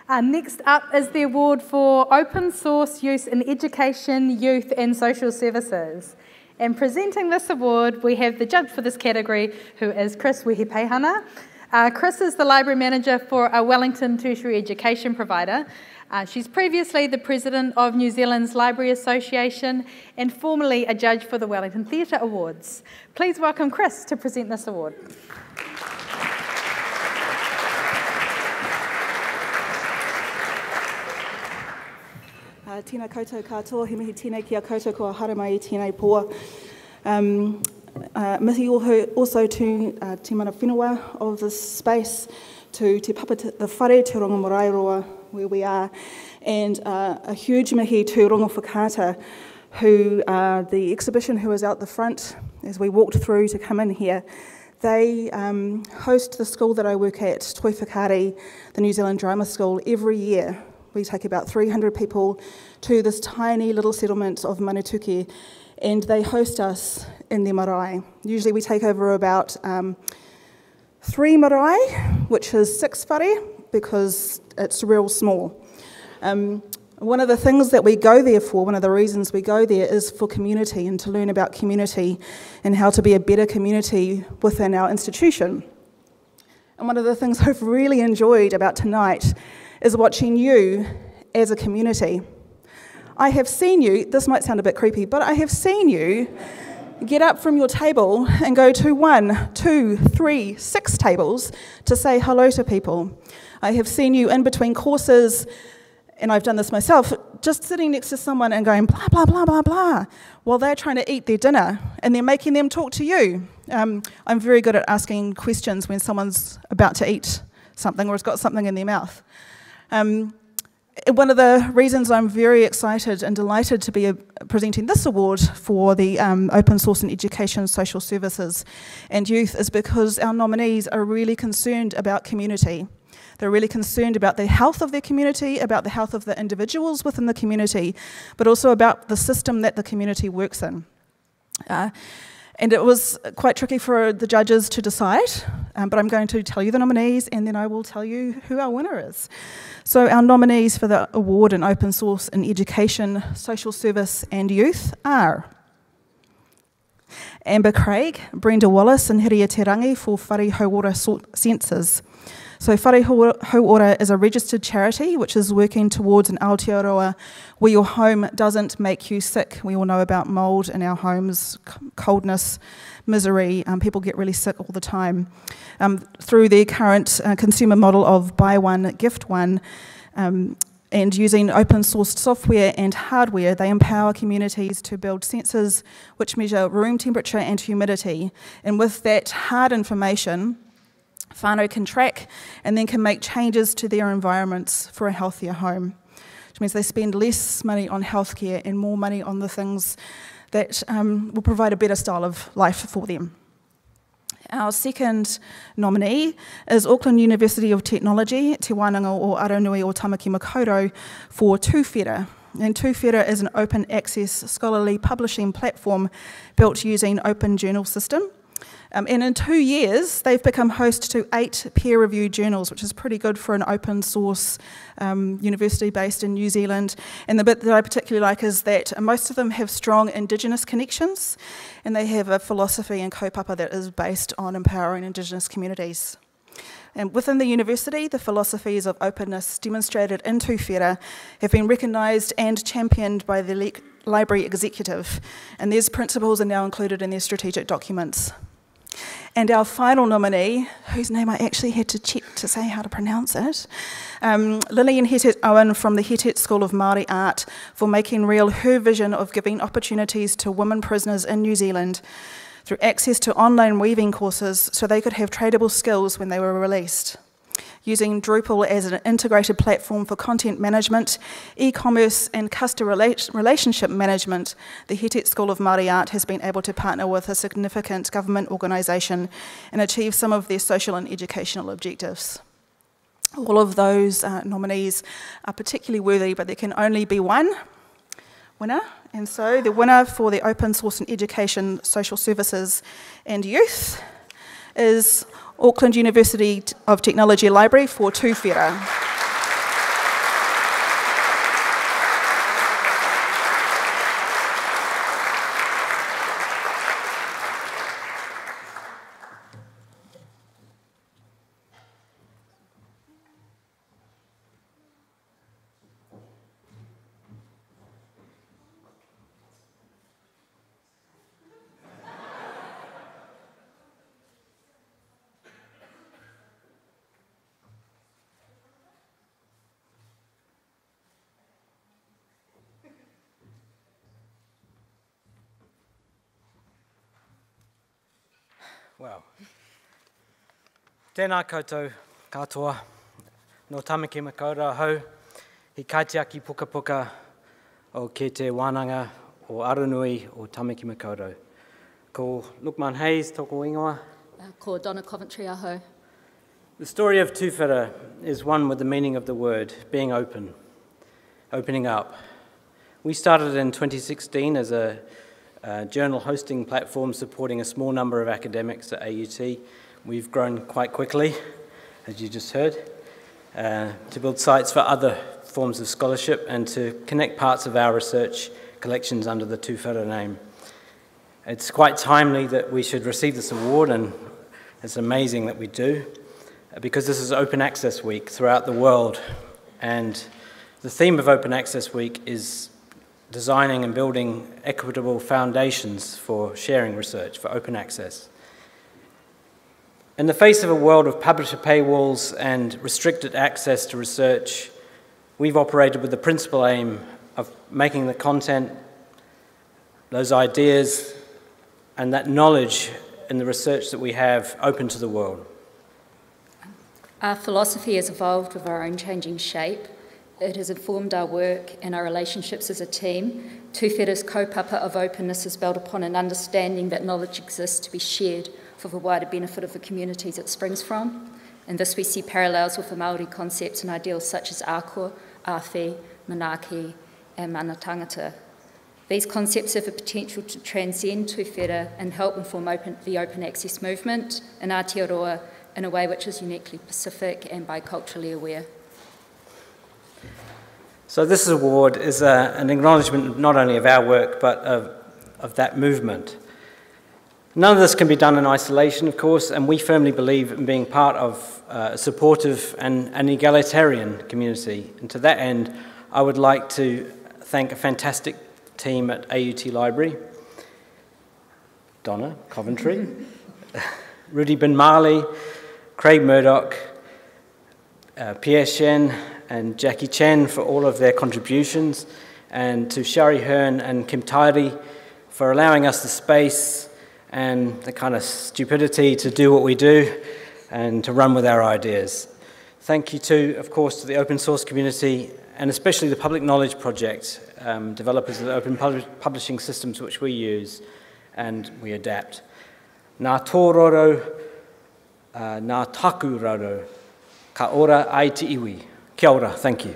Next up is the award for Open Source Use in Education, Youth and Social Services. And presenting this award, we have the judge for this category, who is Chris Wehepeihana. Chris is the library manager for a Wellington tertiary education provider. She's previously the president of New Zealand's Library Association and formerly a judge for the Wellington Theatre Awards. Please welcome Chris to present this award. Tēnā koutou katoa, he mihi tēnei ki a koutou kua hara mai I tēnei pō. Mihi also to te mana whenua of this space, to te papa the whare, te rongo Marae roa, where we are, and a huge mihi to rongo whakata, who the exhibition who was out the front as we walked through to come in here. They host the school that I work at, Tuwhera, the New Zealand Drama School, every year. We take about 300 people to this tiny little settlement of Manituki, and they host us in their marae. Usually we take over about 3 marae, which is 6 whare, because it's real small. One of the things that we go there for, one of the reasons we go there, is for community and to learn about community and how to be a better community within our institution. And one of the things I've really enjoyed about tonight is watching you as a community. I have seen you, this might sound a bit creepy, but I have seen you get up from your table and go to 1, 2, 3, 6 tables to say hello to people. I have seen you in between courses, and I've done this myself, just sitting next to someone and going blah, blah, blah, blah, blah, while they're trying to eat their dinner, and they're making them talk to you. I'm very good at asking questions when someone's about to eat something or has got something in their mouth. One of the reasons I'm very excited and delighted to be presenting this award for the Open Source in Education, Social Services and Youth is because our nominees are really concerned about community. They're really concerned about the health of their community, about the health of the individuals within the community, but also about the system that the community works in. And it was quite tricky for the judges to decide, but I'm going to tell you the nominees and then I will tell you who our winner is. So our nominees for the award in Open Source in Education, Social Service and Youth are Amber Craig, Brenda Wallace and Hiria te Rangi for Whare Hauora Senses. So Whare Hauora is a registered charity which is working towards an Aotearoa where your home doesn't make you sick. We all know about mould in our homes, coldness, misery. People get really sick all the time. Through their current consumer model of buy one, gift one, and using open sourced software and hardware, they empower communities to build sensors which measure room temperature and humidity. And with that hard information, whānau can track and then can make changes to their environments for a healthier home, which means they spend less money on healthcare and more money on the things that will provide a better style of life for them. Our second nominee is Auckland University of Technology, Te Wānanga o Aranui o Tamaki Makaurau for Tuwhera. And Tuwhera is an open access scholarly publishing platform built using open journal system. And in 2 years, they've become host to 8 peer-reviewed journals, which is pretty good for an open source university based in New Zealand. And the bit that I particularly like is that most of them have strong Indigenous connections, and they have a philosophy and kaupapa that is based on empowering Indigenous communities. And within the university, the philosophies of openness demonstrated in Tuwhera have been recognised and championed by the library executive, and these principles are now included in their strategic documents. And our final nominee, whose name I actually had to check to say how to pronounce it, Lillian Hetet-Owen from the Hetet School of Māori Art for making real her vision of giving opportunities to women prisoners in New Zealand through access to online weaving courses so they could have tradable skills when they were released. Using Drupal as an integrated platform for content management, e-commerce and customer relationship management, the Hetet School of Māori Art has been able to partner with a significant government organisation and achieve some of their social and educational objectives. All of those nominees are particularly worthy, but there can only be one winner. And so the winner for the Open Source in Education, Social Services and Youth is Auckland University of Technology Library for Tuwhera. Wow. Tēnā koutou katoa, no tamaki makaura hau, he kaitiaki puka puka o ke te wānanga o Aranui o Tamaki Makaurau. Ko Lukman Hayes, tōku ingoa. Ko Donna Coventry aho. The story of Tuwhera is one with the meaning of the word, being open, opening up. We started in 2016 as a journal hosting platform supporting a small number of academics at AUT. We've grown quite quickly, as you just heard, to build sites for other forms of scholarship and to connect parts of our research collections under the Tuwhera name. It's quite timely that we should receive this award, and it's amazing that we do, because this is Open Access Week throughout the world, and the theme of Open Access Week is designing and building equitable foundations for sharing research, for open access. In the face of a world of publisher paywalls and restricted access to research, we've operated with the principal aim of making the content, those ideas, and that knowledge in the research that we have open to the world. Our philosophy has evolved with our own changing shape. It has informed our work and our relationships as a team. Tuwhera's kaupapa of openness is built upon an understanding that knowledge exists to be shared for the wider benefit of the communities it springs from. In this we see parallels with the Māori concepts and ideals such as ako, awhi, manaaki, and mana tangata. These concepts have the potential to transcend Tuwhera and help inform the open access movement in Aotearoa in a way which is uniquely Pacific and biculturally aware. So this award is an acknowledgement not only of our work, but of that movement. None of this can be done in isolation, of course, and we firmly believe in being part of a supportive and an egalitarian community. And to that end, I would like to thank a fantastic team at AUT Library, Donna Coventry, Rudy Bin Marley, Craig Murdoch, Pierre Shen, and Jackie Chen for all of their contributions, and to Shari Hearn and Kim Tairi for allowing us the space and the kind of stupidity to do what we do and to run with our ideas. Thank you too, of course, to the open source community and especially the Public Knowledge Project, developers of the open publishing systems which we use and we adapt. Nā tō roro, nā taku roro, ka ora ai te iwi. Kia ora, thank you.